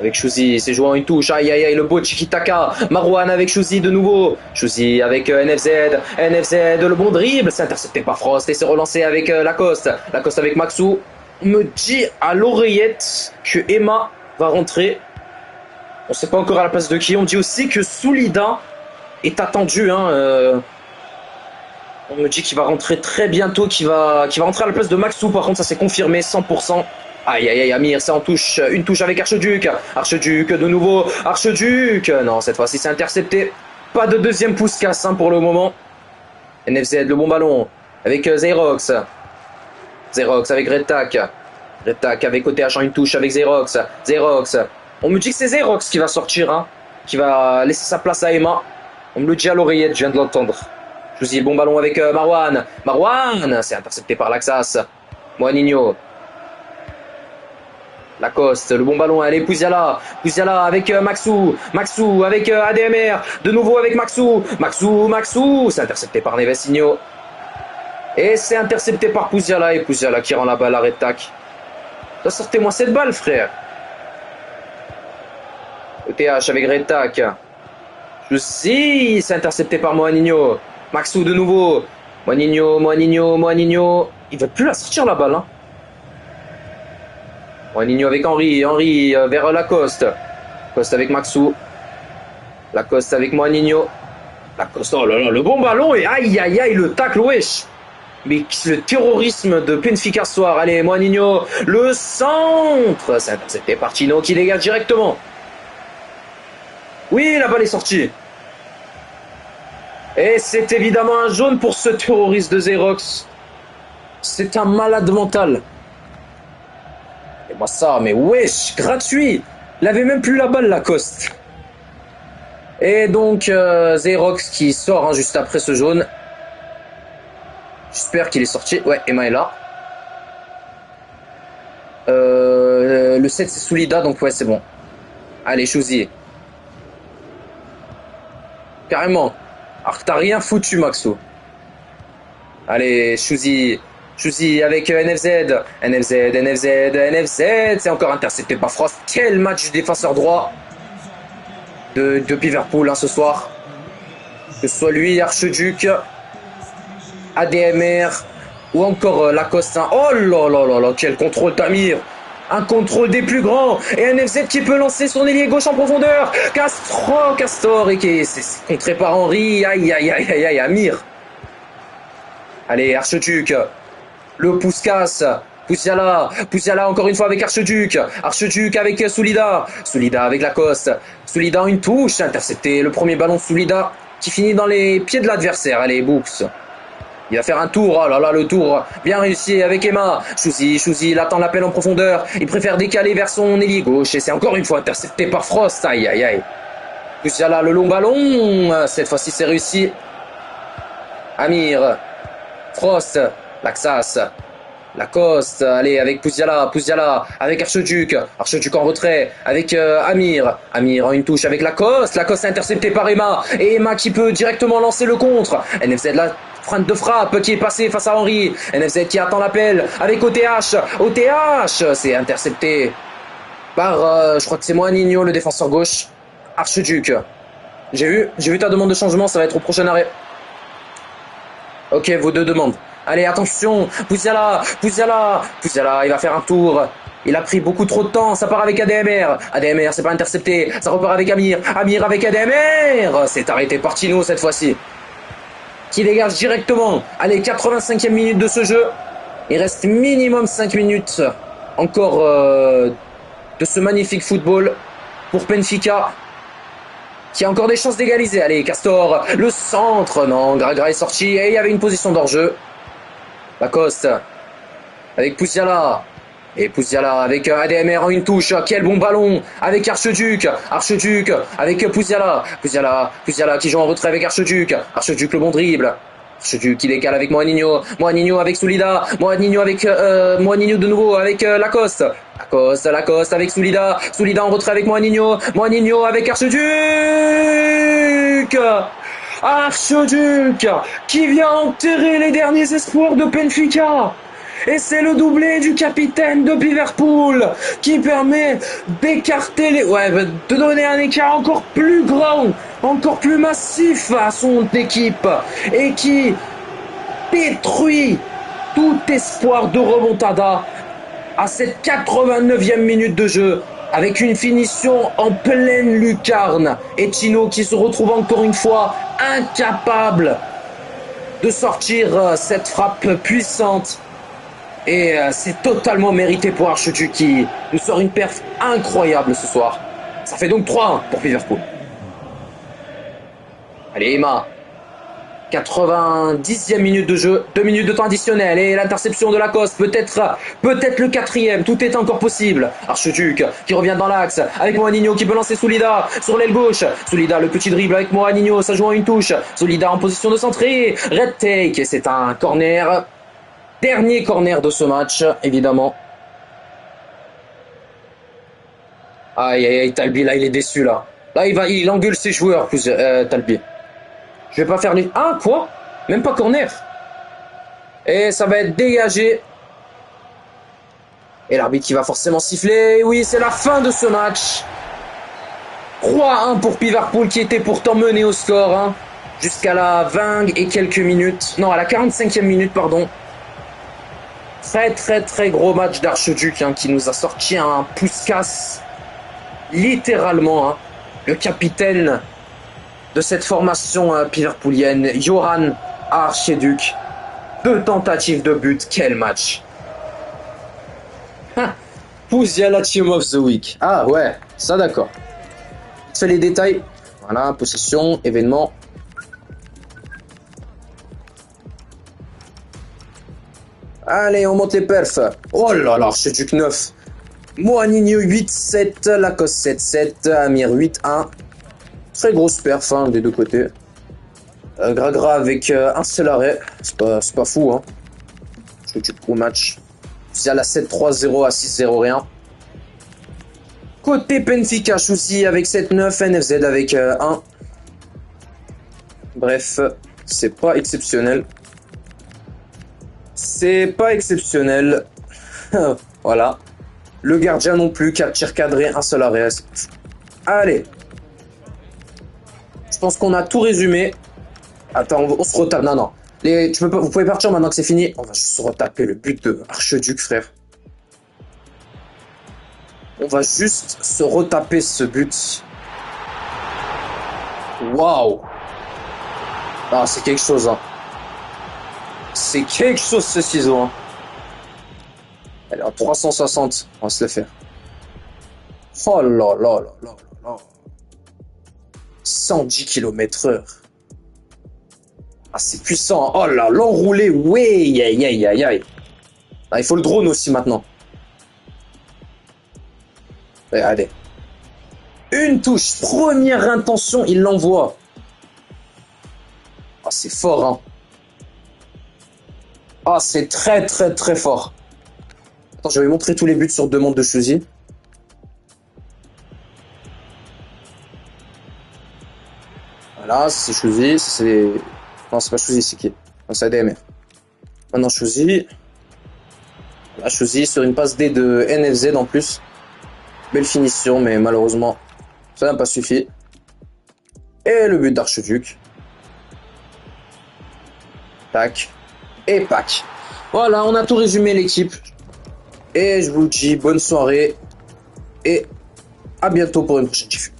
A: Avec Chouzi, c'est joué en une touche. Aïe, le beau Chikitaka. Marouane avec Chouzi de nouveau. Chouzi avec NFZ, le bon dribble. C'est intercepté par Frost et c'est relancé avec Lacoste. Lacoste avec Maxou. On me dit à l'oreillette que Emma va rentrer. On sait pas encore à la place de qui. On dit aussi que Soulida est attendu. Hein, on me dit qu'il va rentrer très bientôt, qu'il va rentrer à la place de Maxou. Par contre, ça s'est confirmé 100%. Aïe, Amir, c'est en touche, une touche avec Archiduc de nouveau, Archiduc. Non, cette fois-ci c'est intercepté. Pas de deuxième Puskas hein, pour le moment. NFZ, le bon ballon avec Xerox avec Redtac avec OTH en une touche avec Xerox. On me dit que c'est Xerox qui va sortir, hein, qui va laisser sa place à Emma. On me le dit à l'oreillette, je viens de l'entendre. Je vous dis le bon ballon avec Marouane, c'est intercepté par l'Axas. Moinino. Lacoste, le bon ballon, allez Pouziala avec Maxou avec ADMR, de nouveau avec Maxou, c'est intercepté par Nevesinho. Et c'est intercepté par Pouziala, et Pouziala qui rend la balle à Redtac. Sortez-moi cette balle, frère. ETH avec Redtac. C'est intercepté par Moinino. Maxou de nouveau. Moinino. Il va plus la sortir la balle, hein. Moinino avec Henry vers Lacoste. Lacoste avec Maxou. Lacoste avec Moinino. Lacoste, oh là là, le bon ballon et aïe, le tacle, wesh. Mais le terrorisme de Benfica ce soir. Allez, Moinino, le centre. C'est intercepté par Tino qui dégage directement. Oui, la balle est sortie. Et c'est évidemment un jaune pour ce terroriste de Xerox. C'est un malade mental. Et moi ça, mais wesh, gratuit. Il avait même plus la balle, Lacoste. Et donc, Xerox qui sort hein, juste après ce jaune. J'espère qu'il est sorti. Ouais, Emma est là. Le 7 c'est Soulida, donc ouais, c'est bon. Allez, Chouzi. Carrément. Alors que t'as rien foutu, Maxo. Allez, Chouzi. Chouzi avec NFZ. NFZ, NFZ, NFZ. C'est encore intercepté par Frost. Quel match du défenseur droit de Liverpool hein, ce soir. Que ce soit lui, Archiduc, ADMR ou encore Lacoste. Hein. Oh là là là là, quel contrôle Tamir. Un contrôle des plus grands. Et NFZ qui peut lancer son ailier gauche en profondeur. Castor et qui est contré par Henry. Aïe aïe aïe aïe aïe, Amir. Allez, Archiduc. Le Pouskas. Poussiala encore une fois avec Archiduc. Archiduc avec Soulida. Soulida avec Lacoste. Soulida en une touche. Intercepté le premier ballon de Soulida qui finit dans les pieds de l'adversaire. Allez, Books. Il va faire un tour, oh là là, le tour bien réussi avec Emma. Chouzi, il attend l'appel en profondeur. Il préfère décaler vers son ailier gauche et c'est encore une fois intercepté par Frost. Aïe, aïe, aïe. Poussiala, le long ballon. Cette fois-ci, c'est réussi. Amir. Frost. Laxas. Lacoste, allez, avec Pouziala, avec Archiduc en retrait, avec Amir en une touche avec Lacoste est intercepté par Emma, et Emma qui peut directement lancer le contre. NFZ la freine de frappe qui est passée face à Henry, NFZ qui attend l'appel avec OTH, c'est intercepté par, je crois que c'est Moaninho, le défenseur gauche. Archiduc, j'ai vu ta demande de changement, ça va être au prochain arrêt. Ok, vos deux demandes. Allez, attention, Pouziala, il va faire un tour. Il a pris beaucoup trop de temps, ça part avec ADMR. ADMR, c'est pas intercepté, ça repart avec Amir. Amir avec ADMR. C'est arrêté par Tino cette fois-ci. Qui dégage directement. Allez, 85e minute de ce jeu. Il reste minimum 5 minutes encore de ce magnifique football pour Benfica. Qui a encore des chances d'égaliser. Allez, Castor, le centre. Non, Gragra est sorti et il y avait une position d'hors-jeu. Lacoste avec Pouziala. Et Pouziala avec ADMR en une touche. Quel bon ballon avec Archiduc avec Pouziala qui joue en retrait avec Archiduc le bon dribble. Archiduc qui décale avec Moaninho avec Soulida. Moaninho de nouveau avec Lacoste avec Soulida en retrait avec Moaninho avec Archiduc qui vient enterrer les derniers espoirs de Benfica. Et c'est le doublé du capitaine de Liverpool qui permet d'écarter de donner un écart encore plus grand, encore plus massif à son équipe et qui détruit tout espoir de remontada à cette 89e minute de jeu. Avec une finition en pleine lucarne. Et Tino qui se retrouve encore une fois incapable de sortir cette frappe puissante. Et c'est totalement mérité pour Archiduc qui nous sort une perf incroyable ce soir. Ça fait donc 3-1 pour Liverpool. Allez Emma. 90e minute de jeu, 2 minutes de temps additionnel et l'interception de Lacoste, peut-être le 4e, tout est encore possible. Archiduc qui revient dans l'axe avec Moaninho qui peut lancer Soulida sur l'aile gauche. Soulida le petit dribble avec Moaninho, ça joue en une touche. Soulida en position de centrer, red take et c'est un corner. Dernier corner de ce match, évidemment. Aïe aïe aïe, Talbi là il est déçu là. Là il engueule ses joueurs plus Talbi. Je vais pas faire les... Ah, quoi? Même pas corner. Et ça va être dégagé. Et l'arbitre qui va forcément siffler. Oui, c'est la fin de ce match. 3-1 pour Liverpool qui était pourtant mené au score. Hein, jusqu'à la 20 et quelques minutes. Non, à la 45e minute, pardon. Très gros match d'Archiduc hein, qui nous a sorti un Puskas. Littéralement. Hein, le capitaine de cette formation liverpoolienne, Johan Archiduc. 2 tentatives de but, quel match. Pouziala Team of the Week. Ah ouais, ça d'accord. C'est les détails. Voilà, possession, événement. Allez, on monte les perfs. Oh là là, Archiduc 9. Moanigno 8-7, Lacoste 7-7, Amir 8-1. Très grosse perf hein, des deux côtés. Gragra avec un seul arrêt. C'est pas fou, hein. Je du pro match. C'est à la 7-3-0 à 6-0 rien. Côté Benfica, Chouzi avec 7-9, NFZ avec 1. Bref, c'est pas exceptionnel. C'est pas exceptionnel. Voilà. Le gardien non plus, 4 tirs cadrés, un seul arrêt. Allez. Je pense qu'on a tout résumé. Attends, on se retape. Non, non. Vous pouvez partir maintenant que c'est fini. On va juste se retaper le but de Archiduc, frère. On va juste se retaper ce but. Waouh. Ah, c'est quelque chose, hein. C'est quelque chose, ce ciseau, hein. Elle est en 360. On va se le faire. Oh là là là là là. 110 km/h. Ah, c'est puissant. Oh là, l'enroulé. Ouais, aïe, aïe, aïe, aïe. Ah, il faut le drone aussi maintenant. Regardez. Une touche. Première intention, il l'envoie. Ah, c'est fort, hein. Ah, c'est très, très, très fort. Attends, je vais montrer tous les buts sur demande de Chouzi. Voilà, c'est Chouzi. C'est... Non, c'est pas Chouzi, c'est qui? Non, c'est ADMR. Maintenant, Chouzi. Là, Chouzi sur une passe D de NFZ en plus. Belle finition, mais malheureusement, ça n'a pas suffi. Et le but d'Archiduc. Tac. Et pack. Voilà, on a tout résumé l'équipe. Et je vous dis bonne soirée. Et à bientôt pour une prochaine diffusion.